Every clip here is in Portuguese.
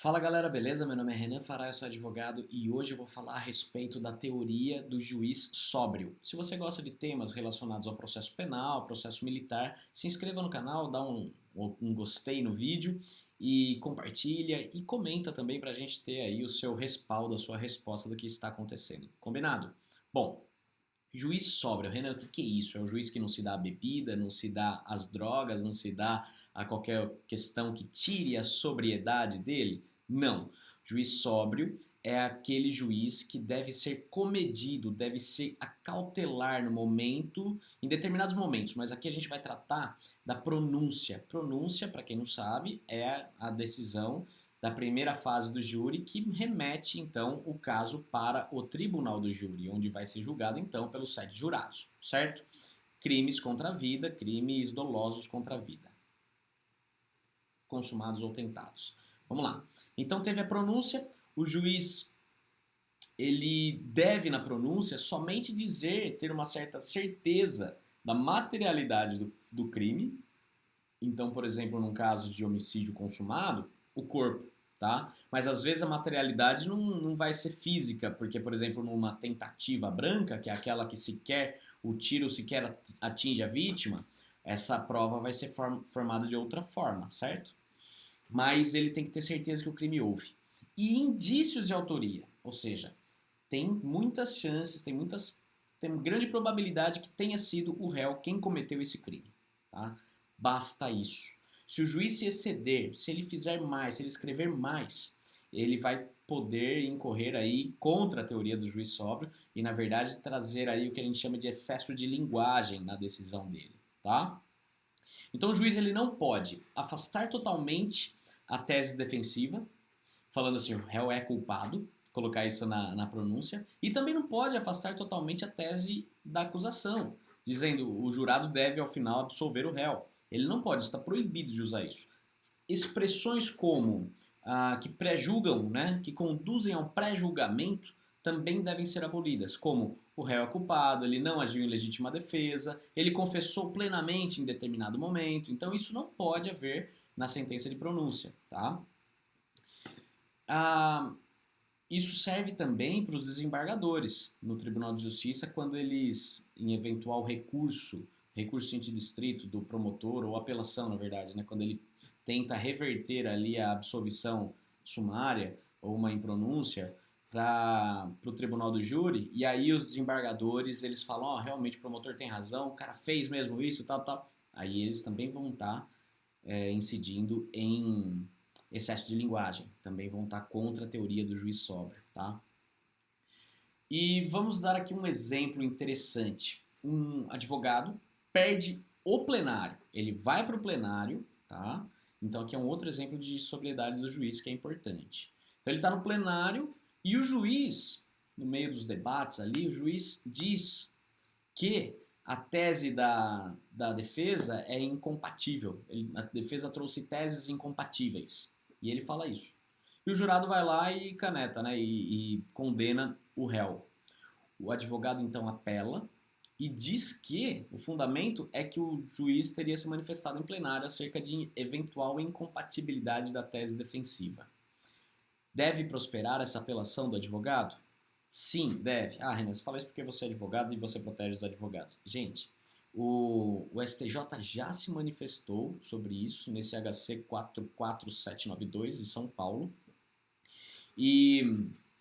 Fala galera, beleza? Meu nome é Renan Fará, eu sou advogado e hoje eu vou falar a respeito da teoria do juiz sóbrio. Se você gosta de temas relacionados ao processo penal, processo militar, se inscreva no canal, dá um gostei no vídeo e compartilha e comenta também para a gente ter aí o seu respaldo, a sua resposta do que está acontecendo. Combinado? Bom, juiz sóbrio, Renan, o que é isso? É o juiz que não se dá a bebida, não se dá as drogas, não se dá a qualquer questão que tire a sobriedade dele? Não. Juiz sóbrio é aquele juiz que deve ser comedido, deve ser acautelar no momento, em determinados momentos, mas aqui a gente vai tratar da pronúncia. Pronúncia, para quem não sabe, é a decisão da primeira fase do júri que remete então o caso para o tribunal do júri, onde vai ser julgado então pelos 7 jurados, certo? Crimes contra a vida, crimes dolosos contra a vida, consumados ou tentados. Vamos lá. Então teve a pronúncia, o juiz ele deve na pronúncia somente dizer, ter uma certa certeza da materialidade do crime. Então, por exemplo, num caso de homicídio consumado, o corpo, tá? Mas às vezes a materialidade não vai ser física, porque, por exemplo, numa tentativa branca, que é aquela que o tiro sequer atinge a vítima, essa prova vai ser formada de outra forma, certo? Mas ele tem que ter certeza que o crime houve. E indícios de autoria, ou seja, tem muitas chances, tem grande probabilidade que tenha sido o réu quem cometeu esse crime, tá? Basta isso. Se o juiz se exceder, se ele fizer mais, se ele escrever mais, ele vai poder incorrer aí contra a teoria do juiz sóbrio e, na verdade, trazer aí o que a gente chama de excesso de linguagem na decisão dele, tá? Então o juiz ele não pode afastar totalmente a tese defensiva, falando assim, o réu é culpado, colocar isso na pronúncia, e também não pode afastar totalmente a tese da acusação, dizendo o jurado deve ao final absolver o réu. Ele não pode, está proibido de usar isso. Expressões como que pré-julgam, né, que conduzem ao pré-julgamento, também devem ser abolidas, como o réu é culpado, ele não agiu em legítima defesa, ele confessou plenamente em determinado momento, então isso não pode haver na sentença de pronúncia, tá? Isso serve também para os desembargadores no Tribunal de Justiça quando eles, em eventual recurso distrito do promotor, ou apelação, na verdade, né, quando ele tenta reverter ali a absolvição sumária ou uma impronúncia para o tribunal do júri, e aí os desembargadores eles falam, ó, realmente o promotor tem razão, o cara fez mesmo isso, tal, tal. Aí eles também vão estar incidindo em excesso de linguagem, também vão estar contra a teoria do juiz sóbrio, tá? E vamos dar aqui um exemplo interessante. Um advogado perde o plenário, ele vai para o plenário, tá? Então aqui é um outro exemplo de sobriedade do juiz que é importante. Então ele está no plenário e o juiz, no meio dos debates ali, o juiz diz que a tese da defesa é incompatível. A defesa trouxe teses incompatíveis. E ele fala isso. E o jurado vai lá e caneta, né? E condena o réu. O advogado então apela e diz que o fundamento é que o juiz teria se manifestado em plenário acerca de eventual incompatibilidade da tese defensiva. Deve prosperar essa apelação do advogado? Sim, deve. Ah, Renan, você fala isso porque você é advogado e você protege os advogados. Gente, o STJ já se manifestou sobre isso nesse HC 44792 de São Paulo. E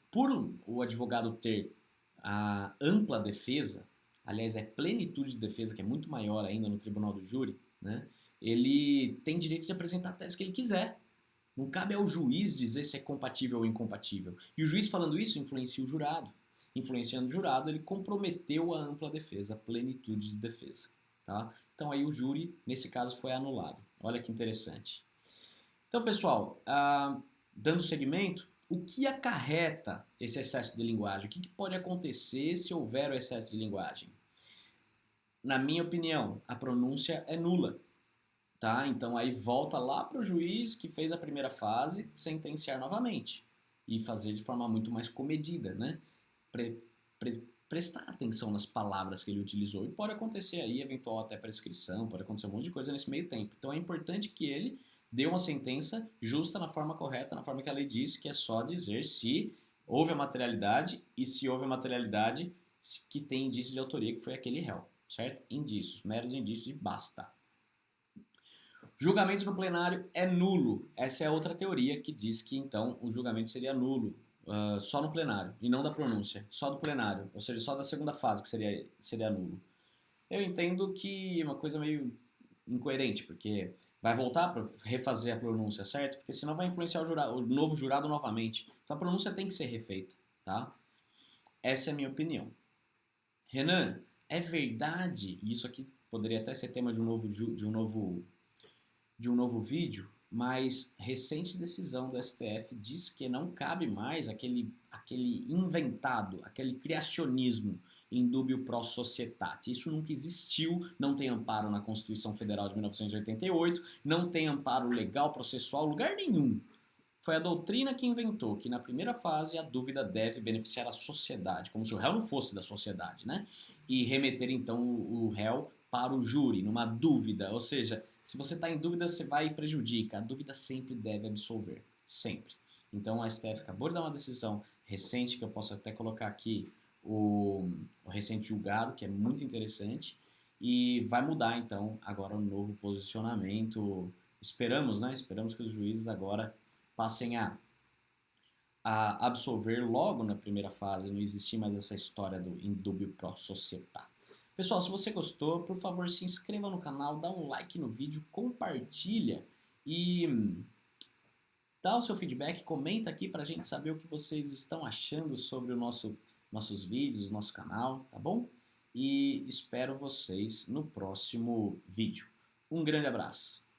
por o advogado ter a ampla defesa, aliás, é plenitude de defesa, que é muito maior ainda no tribunal do júri, né? Ele tem direito de apresentar a tese que ele quiser. Não cabe ao juiz dizer se é compatível ou incompatível. E o juiz falando isso influencia o jurado. Influenciando o jurado, ele comprometeu a ampla defesa, a plenitude de defesa. Tá? Então aí o júri, nesse caso, foi anulado. Olha que interessante. Então, pessoal, dando seguimento, o que acarreta esse excesso de linguagem? O que pode acontecer se houver o excesso de linguagem? Na minha opinião, a pronúncia é nula. Tá? Então aí volta lá para o juiz que fez a primeira fase sentenciar novamente e fazer de forma muito mais comedida, né? Prestar atenção nas palavras que ele utilizou e pode acontecer aí eventual até prescrição, pode acontecer um monte de coisa nesse meio tempo. Então é importante que ele deu uma sentença justa na forma correta, na forma que a lei diz, que é só dizer se houve a materialidade e se houve a materialidade que tem indício de autoria, que foi aquele réu, certo? Indícios, meros indícios e basta. Julgamento no plenário é nulo. Essa é outra teoria que diz que então o julgamento seria nulo só no plenário e não da pronúncia, só do plenário, ou seja, só da segunda fase que seria nulo. Eu entendo que é uma coisa meio incoerente, porque vai voltar para refazer a pronúncia, certo? Porque senão vai influenciar o novo jurado novamente. Então a pronúncia tem que ser refeita, tá? Essa é a minha opinião. Renan, é verdade, e isso aqui poderia até ser tema de um novo vídeo, mas recente decisão do STF diz que não cabe mais aquele inventado, aquele criacionismo in dubio pro societate. Isso nunca existiu, não tem amparo na Constituição Federal de 1988, não tem amparo legal, processual, lugar nenhum. Foi a doutrina que inventou que na primeira fase a dúvida deve beneficiar a sociedade, como se o réu não fosse da sociedade, né? E remeter então o réu para o júri, numa dúvida, ou seja, se você está em dúvida, você vai e prejudica. A dúvida sempre deve absolver. Sempre. Então a STF acabou de dar uma decisão recente, que eu posso até colocar aqui o recente julgado, que é muito interessante, e vai mudar então agora um novo posicionamento. Esperamos, né? Esperamos que os juízes agora passem a absolver logo na primeira fase, não existir mais essa história do in dubio pro società. Pessoal, se você gostou, por favor, se inscreva no canal, dá um like no vídeo, compartilha e dá o seu feedback, comenta aqui pra gente saber o que vocês estão achando sobre nossos vídeos, nosso canal, tá bom? E espero vocês no próximo vídeo. Um grande abraço!